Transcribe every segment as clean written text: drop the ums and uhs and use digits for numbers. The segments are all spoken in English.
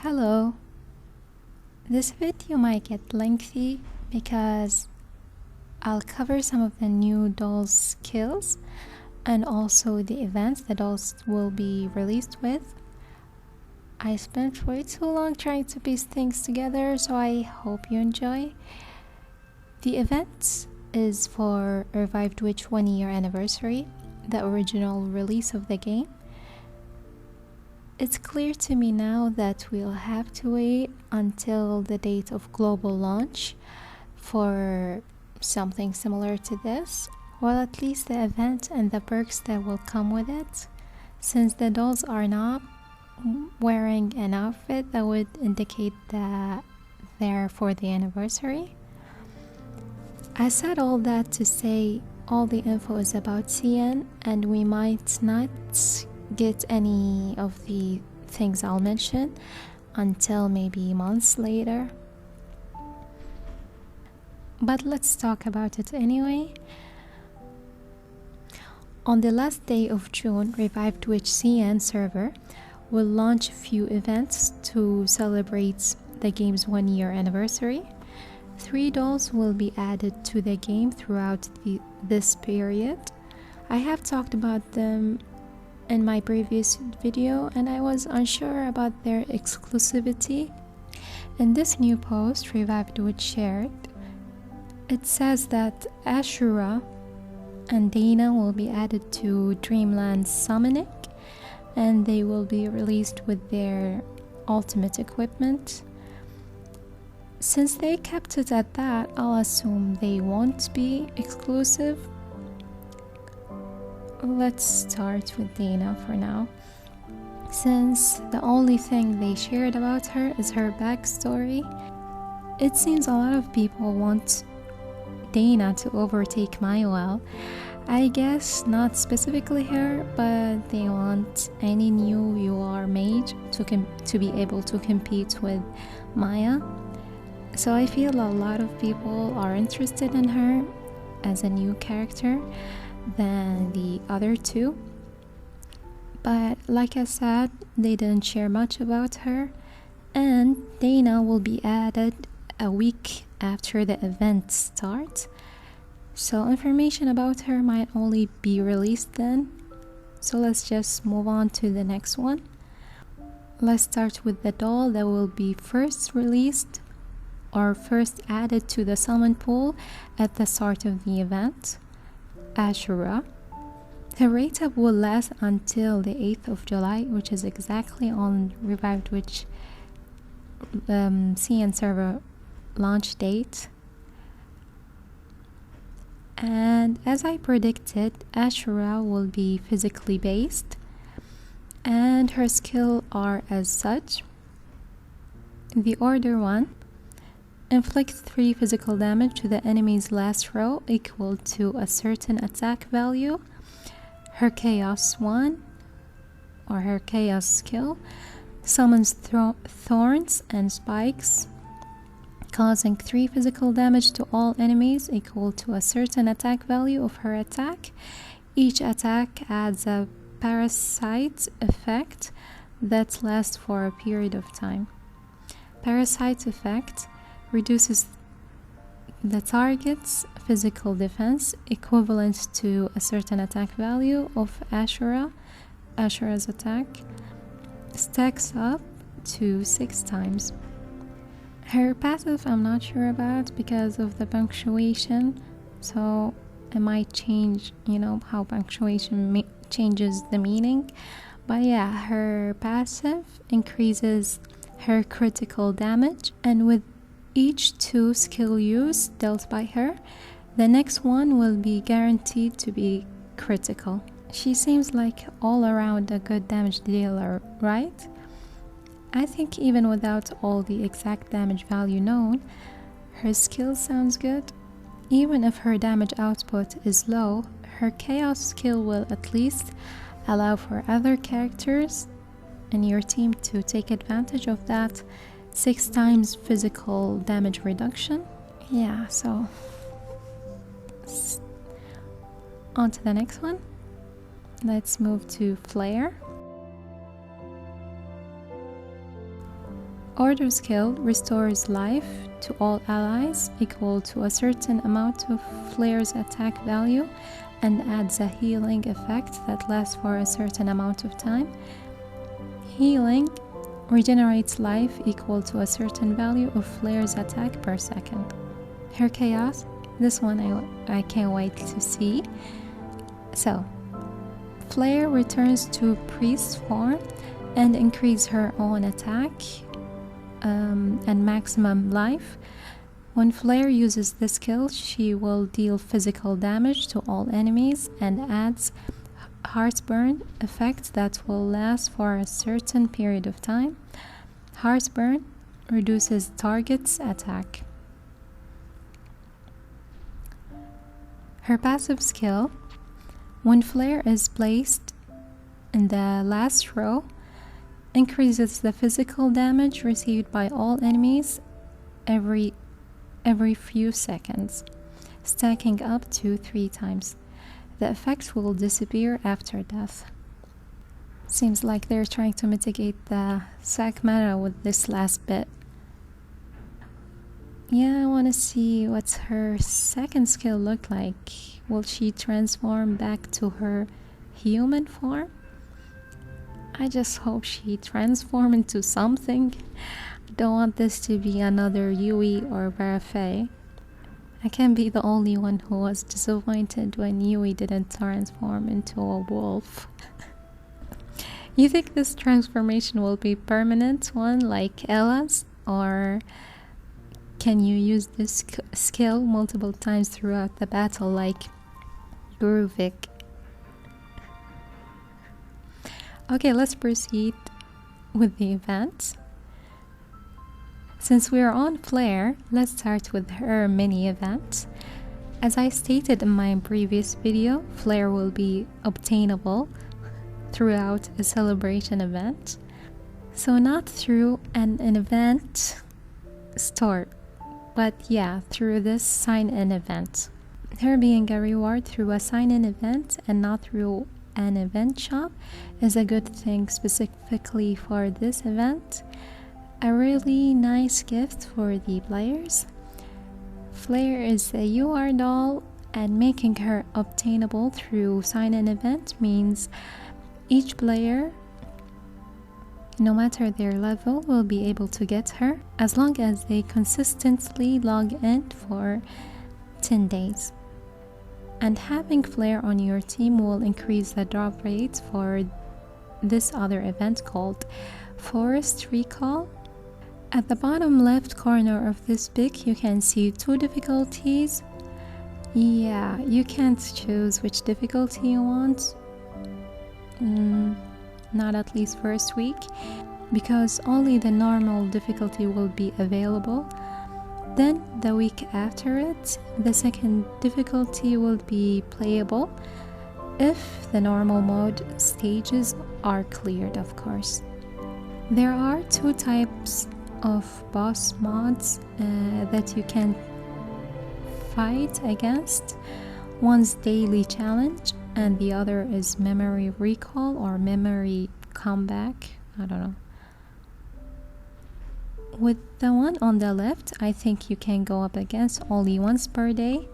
Hello. This video might get lengthy because I'll cover some of the new dolls skills and also the events the dolls will be released with. I spent way too long trying to piece things together, so I hope you enjoy. The event is for Revived Witch 1-year anniversary, the original release of the game. It's clear to me now that we'll have to wait until the date of global launch for something similar to this, well, at least the event and the perks that will come with it, since the dolls are not wearing an outfit that would indicate that they're for the anniversary. I said all that to say all the info is about CN, and we might not get any of the things I'll mention until maybe months later. But let's talk about it anyway. On the last day of June, Revived Witch CN server will launch a few events to celebrate the game's 1-year anniversary. 3 dolls will be added to the game throughout this period. I have talked about them in my previous video and I was unsure about their exclusivity. In this new post Revived Witch shared, it says that Ashura and Dana will be added to Dreamland Summoning and they will be released with their ultimate equipment. Since they kept it at that, I'll assume they won't be exclusive. Let's start with Dana for now, since the only thing they shared about her is her backstory. It seems a lot of people want Dana to overtake Mayoel. I guess not specifically her, but they want any new UR mage to be able to compete with Maya. So I feel a lot of people are interested in her as a new character than the other two. But like I said, they didn't share much about her, and Dana will be added a week after the event starts. So information about her might only be released then. So let's just move on to the next one. Let's start with the doll that will be first released or first added to the summon pool at the start of the event. Ashura. The rate up will last until the 8th of July, which is exactly on Revived Witch CN server launch date. And as I predicted, Ashura will be physically based and her skill are as such. The order 1. Inflict 3 physical damage to the enemy's last row equal to a certain attack value. Her Chaos 1, or her Chaos skill, summons thorns and spikes, causing 3 physical damage to all enemies equal to a certain attack value of her attack. Each attack adds a parasite effect that lasts for a period of time. Parasite effect reduces the target's physical defense equivalent to a certain attack value of Ashura. Ashura's attack stacks up to 6 times. Her passive I'm not sure about because of the punctuation, so it might change, how punctuation changes the meaning. But yeah, her passive increases her critical damage, and with each 2 skill use dealt by her, the next one will be guaranteed to be critical. She seems like all around a good damage dealer, right? I think even without all the exact damage value known, her skill sounds good. Even if her damage output is low, her chaos skill will at least allow for other characters in your team to take advantage of that 6 times physical damage reduction. Yeah, so on to the next one. Let's move to Flare. Order skill restores life to all allies equal to a certain amount of Flair's attack value and adds a healing effect that lasts for a certain amount of time. Healing regenerates life equal to a certain value of Flair's attack per second. Her chaos, this one I can't wait to see. So, Flair returns to priest form and increase her own attack and maximum life. When Flair uses this skill, she will deal physical damage to all enemies and adds Heartburn effect that will last for a certain period of time. Heartburn reduces target's attack. Her passive skill, when Flair is placed in the last row, increases the physical damage received by all enemies every few seconds, stacking up to 3 times. The effect will disappear after death. Seems like they're trying to mitigate the sack meta with this last bit. Yeah, I want to see what's her second skill look like. Will she transform back to her human form? I just hope she transforms into something. I don't want this to be another Yui or Barafei. I can't be the only one who was disappointed when Yui didn't transform into a wolf. You think this transformation will be permanent one like Ella's, or can you use this skill multiple times throughout the battle like Gruvik? Okay, let's proceed with the event. Since we are on Flair, let's start with her mini event. As I stated in my previous video, Flair will be obtainable throughout a celebration event. So not through an event store, but yeah, through this sign-in event. Her being a reward through a sign-in event and not through an event shop is a good thing specifically for this event. A really nice gift for the players. Flair is a UR doll, and making her obtainable through sign-in event means each player, no matter their level, will be able to get her as long as they consistently log in for 10 days. And having Flair on your team will increase the drop rate for this other event called Forest Recall. At the bottom left corner of this pic, you can see 2 difficulties. Yeah, you can't choose which difficulty you want. Not at least first week, because only the normal difficulty will be available. Then the week after it, the second difficulty will be playable if the normal mode stages are cleared, of course. There are 2 types of boss mods that you can fight against. One's daily challenge and the other is memory recall or memory comeback. I don't know. With the one on the left, I think you can go up against only once per day.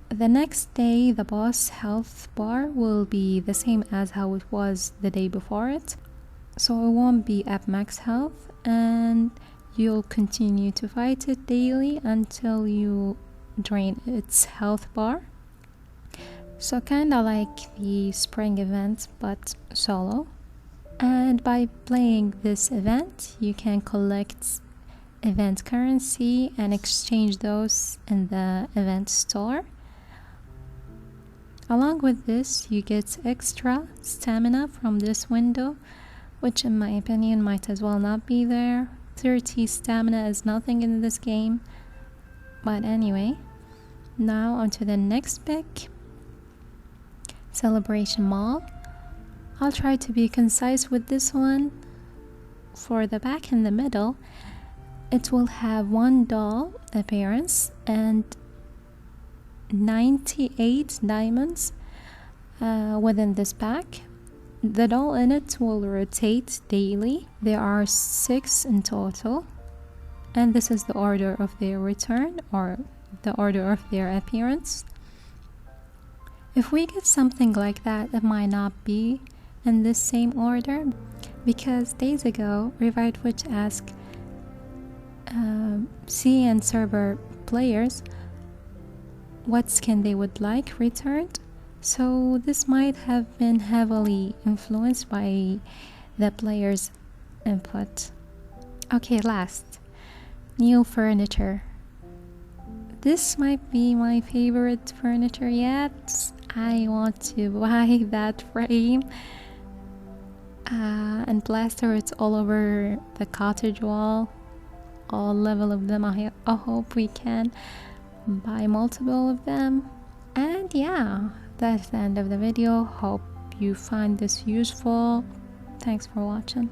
The next day, the boss health bar will be the same as how it was the day before it. So it won't be at max health, and you'll continue to fight it daily until you drain its health bar. So kinda like the spring event, but solo. And by playing this event, you can collect event currency and exchange those in the event store. Along with this, you get extra stamina from this window, which in my opinion might as well not be there. 30 stamina is nothing in this game. But anyway, now onto the next pick. Celebration Mall. I'll try to be concise with this one. For the back in the middle, it will have 1 doll appearance and 98 diamonds within this pack. The doll in it will rotate daily. There are 6 in total, and this is the order of their return, or the order of their appearance. If we get something like that, it might not be in this same order, because days ago Revite Witch asked C and server players what skin they would like returned. So this might have been heavily influenced by the player's input. Okay, last, new furniture. This might be my favorite furniture yet. I want to buy that frame and plaster it all over the cottage wall, all level of them. I hope we can buy multiple of them. And yeah, that's the end of the video. Hope you find this useful. Thanks for watching.